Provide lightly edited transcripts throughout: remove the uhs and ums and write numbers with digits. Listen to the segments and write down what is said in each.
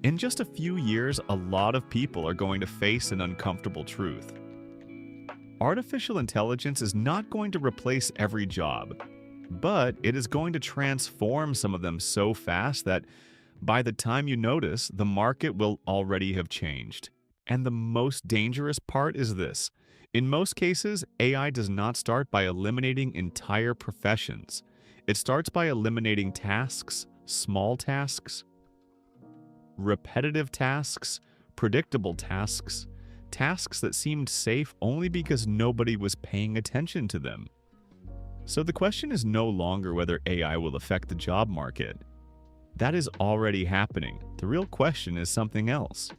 In just a few years, a lot of people are going to face an uncomfortable truth. Artificial intelligence is not going to replace every job, but it is going to transform some of them so fast that by the time you notice, the market will already have changed. And the most dangerous part is this. In most cases, AI does not start by eliminating entire professions. It starts by eliminating tasks, small tasks, repetitive tasks, predictable tasks, tasks that seemed safe only because nobody was paying attention to them. So the question is no longer whether AI will affect the job market. That is already happening. The real question is something else.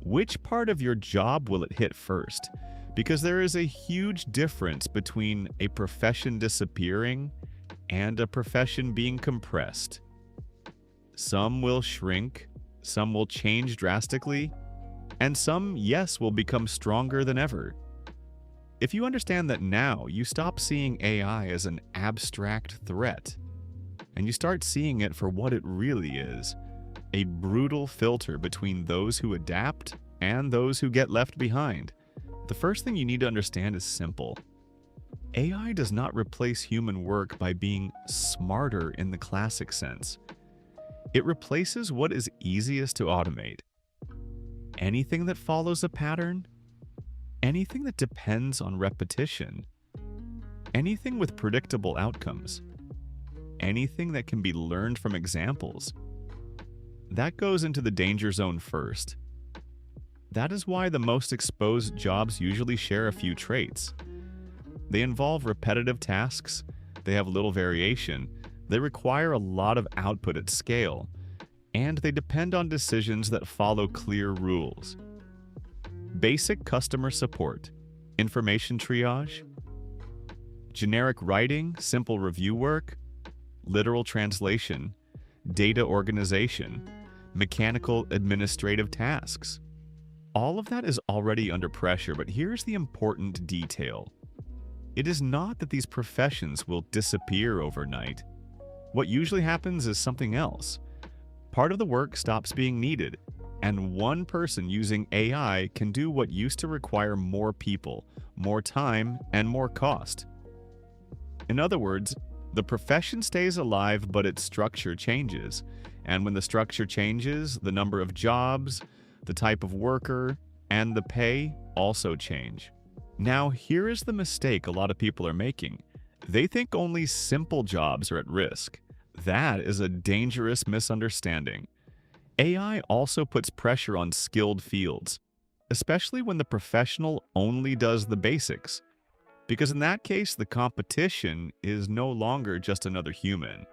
Which part of your job will it hit first? Because there is a huge difference between a profession disappearing and a profession being compressed. Some will shrink, some will change drastically, and some, yes, will become stronger than ever. If you understand that now, you stop seeing AI as an abstract threat, and you start seeing it for what it really is, a brutal filter between those who adapt and those who get left behind. The first thing you need to understand is simple. AI does not replace human work by being smarter in the classic sense. It replaces what is easiest to automate. Anything that follows a pattern, anything that depends on repetition, anything with predictable outcomes, anything that can be learned from examples. That goes into the danger zone first. That is why the most exposed jobs usually share a few traits. They involve repetitive tasks, they have little variation, they require a lot of output at scale, and they depend on decisions that follow clear rules. Basic customer support, information triage, generic writing, simple review work, literal translation, data organization, mechanical administrative tasks. All of that is already under pressure, but here's the important detail. It is not that these professions will disappear overnight. What usually happens is something else. Part of the work stops being needed, and one person using AI can do what used to require more people, more time, and more cost. In other words, the profession stays alive, but its structure changes. And when the structure changes, the number of jobs, the type of worker, and the pay also change. Now, here is the mistake a lot of people are making. They think only simple jobs are at risk. That is a dangerous misunderstanding. AI also puts pressure on skilled fields, especially when the professional only does the basics. Because in that case, the competition is no longer just another human.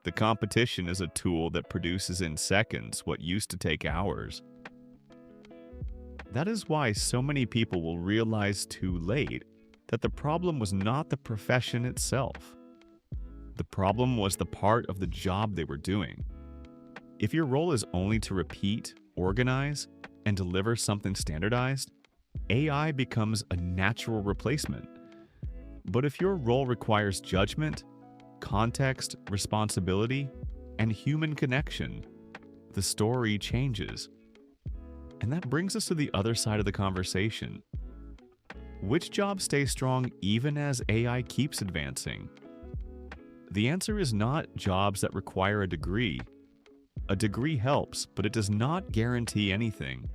The competition is a tool that produces in seconds what used to take hours. That is why so many people will realize too late that the problem was not the profession itself. The problem was the part of the job they were doing. If your role is only to repeat, organize, and deliver something standardized, AI becomes a natural replacement. But if your role requires judgment, context, responsibility, and human connection, the story changes. And that brings us to the other side of the conversation. Which jobs stay strong even as AI keeps advancing? The answer is not jobs that require a degree. A degree helps, but it does not guarantee anything.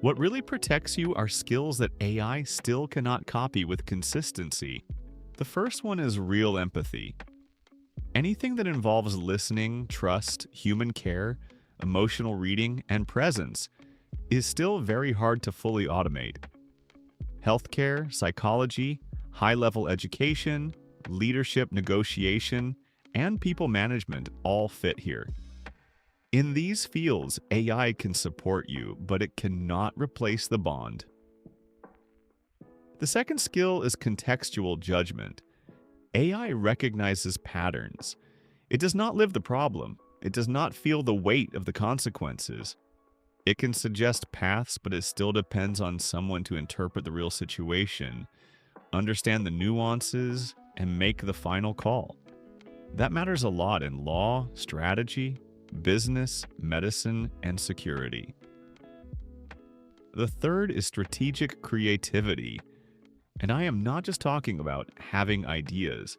What really protects you are skills that AI still cannot copy with consistency. The first one is real empathy. Anything that involves listening, trust, human care, emotional reading, and presence is still very hard to fully automate. Healthcare, psychology, high-level education, leadership negotiation, and people management all fit here. In these fields, AI can support you, but it cannot replace the bond. The second skill is contextual judgment. AI recognizes patterns. It does not live the problem. It does not feel the weight of the consequences. It can suggest paths, but it still depends on someone to interpret the real situation, understand the nuances, and make the final call. That matters a lot in law, strategy, business, medicine, and security. The third is strategic creativity, and I am not just talking about having ideas.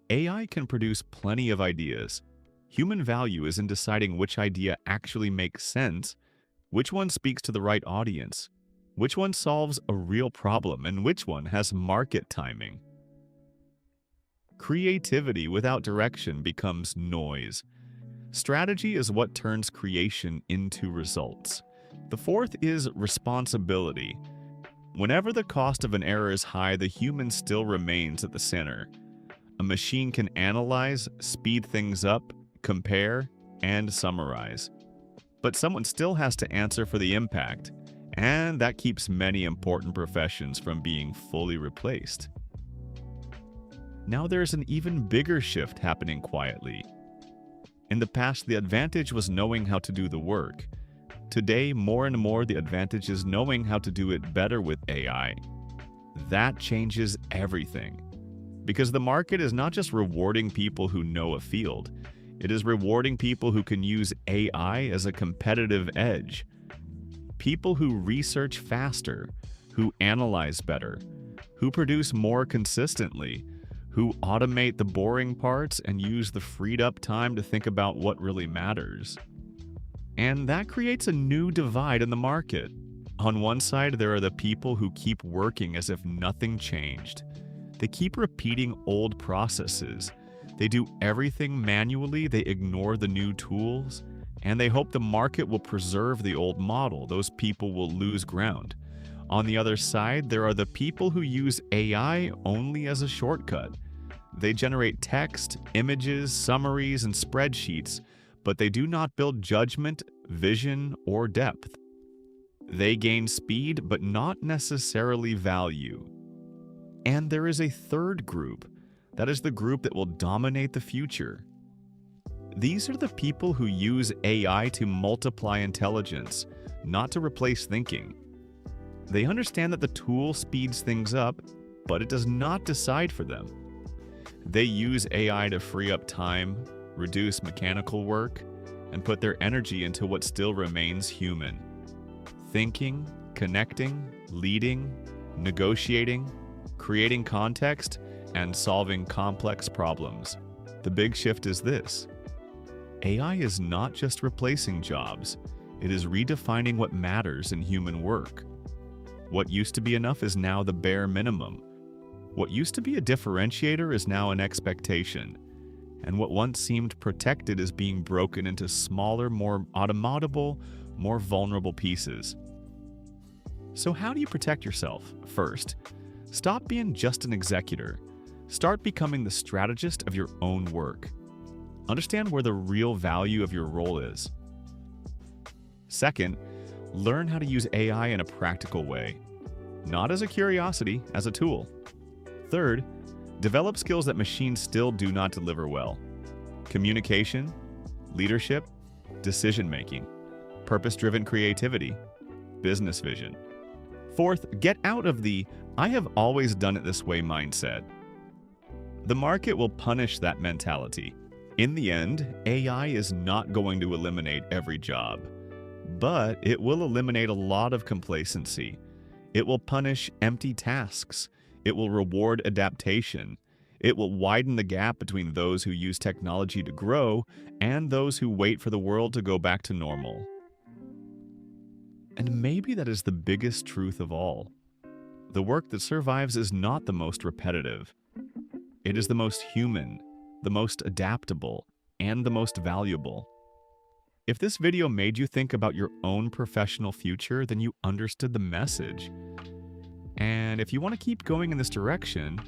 AI can produce plenty of ideas. Human value is in deciding which idea actually makes sense, which one speaks to the right audience, which one solves a real problem, and which one has market timing. Creativity without direction becomes noise. Strategy is what turns creation into results. The fourth is responsibility. Whenever the cost of an error is high, the human still remains at the center. A machine can analyze, speed things up, compare, and summarize. But someone still has to answer for the impact, and that keeps many important professions from being fully replaced. Now there's an even bigger shift happening quietly. In the past, the advantage was knowing how to do the work. Today, more and more, the advantage is knowing how to do it better with AI. That changes everything. Because the market is not just rewarding people who know a field, it is rewarding people who can use AI as a competitive edge. People who research faster, who analyze better, who produce more consistently, who automate the boring parts and use the freed up time to think about what really matters. And that creates a new divide in the market. On one side, there are the people who keep working as if nothing changed. They keep repeating old processes. They do everything manually, they ignore the new tools, and they hope the market will preserve the old model. Those people will lose ground. On the other side, there are the people who use AI only as a shortcut. They generate text, images, summaries, and spreadsheets, but they do not build judgment, vision, or depth. They gain speed, but not necessarily value. And there is a third group. That is the group that will dominate the future. These are the people who use AI to multiply intelligence, not to replace thinking. They understand that the tool speeds things up, but it does not decide for them. They use AI to free up time, reduce mechanical work, and put their energy into what still remains human. Thinking, connecting, leading, negotiating, creating context, and solving complex problems. The big shift is this. AI is not just replacing jobs, it is redefining what matters in human work. What used to be enough is now the bare minimum. What used to be a differentiator is now an expectation. And what once seemed protected is being broken into smaller, more automatable, more vulnerable pieces. So how do you protect yourself? First, stop being just an executor. Start becoming the strategist of your own work. Understand where the real value of your role is. Second, learn how to use AI in a practical way. Not as a curiosity, as a tool. Third, develop skills that machines still do not deliver well. Communication, leadership, decision-making, purpose-driven creativity, business vision. Fourth, get out of the "I have always done it this way" mindset. The market will punish that mentality. In the end, AI is not going to eliminate every job, but it will eliminate a lot of complacency. It will punish empty tasks. It will reward adaptation. It will widen the gap between those who use technology to grow and those who wait for the world to go back to normal. And maybe that is the biggest truth of all. The work that survives is not the most repetitive. It is the most human, the most adaptable, and the most valuable. If this video made you think about your own professional future, then you understood the message. And if you want to keep going in this direction,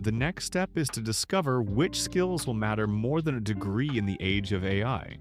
the next step is to discover which skills will matter more than a degree in the age of AI.